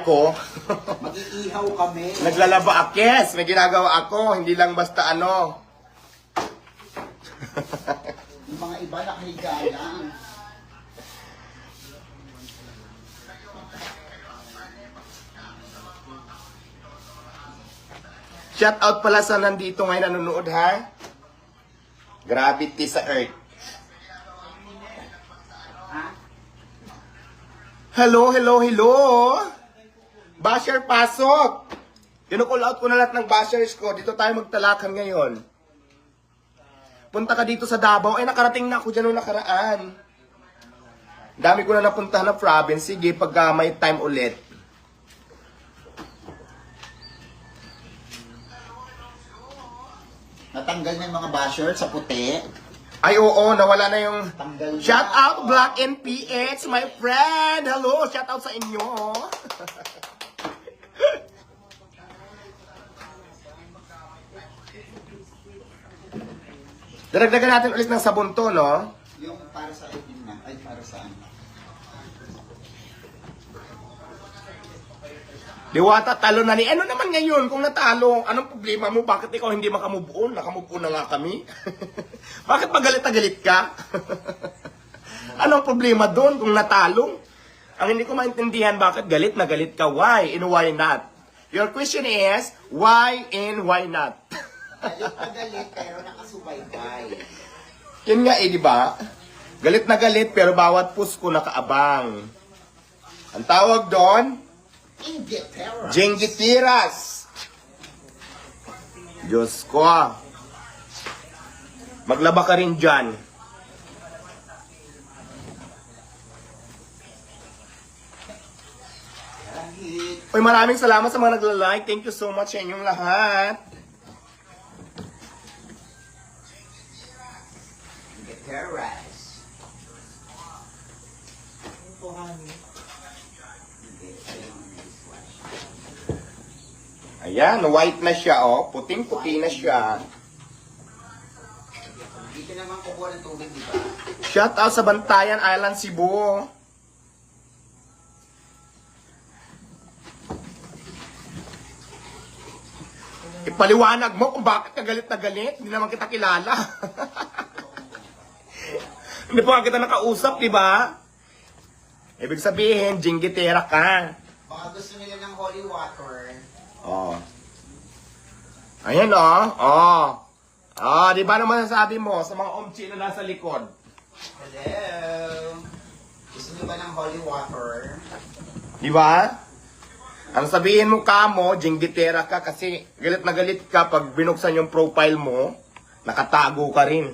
ako. Mag-iihaw kami. Naglalaba ako. Yes, may ginagawa ako. Hindi lang basta ano. Yung mga iba nakahiga lang. Shout out pala sa nandito ngayon nanonood ha. Gravity sa Earth. Ha? Hello, hello, hello. Basher, pasok. Kinukall out ko na lahat ng bashers ko. Dito tayo magtalakan ngayon. Punta ka dito sa Davao. Ay, nakarating na ako dyan nung nakaraan. Dami ko na napuntahan na province. Sige, pag may time ulit. Natanggal na yung mga basher sa puti. Ay, oo, nawala na yung... Tanggal na. Shout out Black and PH, my friend! Hello, shout out sa inyo! Daragdagan natin ulit ng sabon to, no? Yung para sa itim na. Ay, para saan? Diwata, talo na ni... Ano naman ngayon kung natalo? Anong problema mo? Bakit ikaw hindi makamove on? Nakamove on na nga kami. Bakit magalit na galit ka? Anong problema doon kung natalo? Ang hindi ko maintindihan, bakit galit na galit ka? Why and why not? Your question is, why and why not? Galit na galit pero nakasubaybay. Yun nga di ba? Galit na galit pero bawat push ko nakaabang. Ang tawag doon, Inglaterra. Jengitiras. Diyos ko. Maglaba ka rin dyan. Kahit Uy, maraming salamat sa mga nagla-like. Thank you so much sa inyong lahat. Inglaterras. Ito, honey. Ayan, white na siya, oh. Puting-puti na siya. Dito naman kukuha ng tubig, di ba? Shout out sa Bantayan Island, Cebu. Ipaliwanag mo kung bakit ka galit na galit. Hindi naman kita kilala. Hindi pa kita nakausap, di ba? Ibig sabihin, jinggitera ka. Baka gusto nila ng holy water. Oh. Ayan, oh. Oh. Oh, di ba naman sabi mo sa mga omchi na nasa likod? Hello. Gusto niyo ba ng holy water? Di ba? Ang sabihin mo kamo, jinggitera ka kasi galit na galit ka pag binuksan yung profile mo, nakatago ka rin.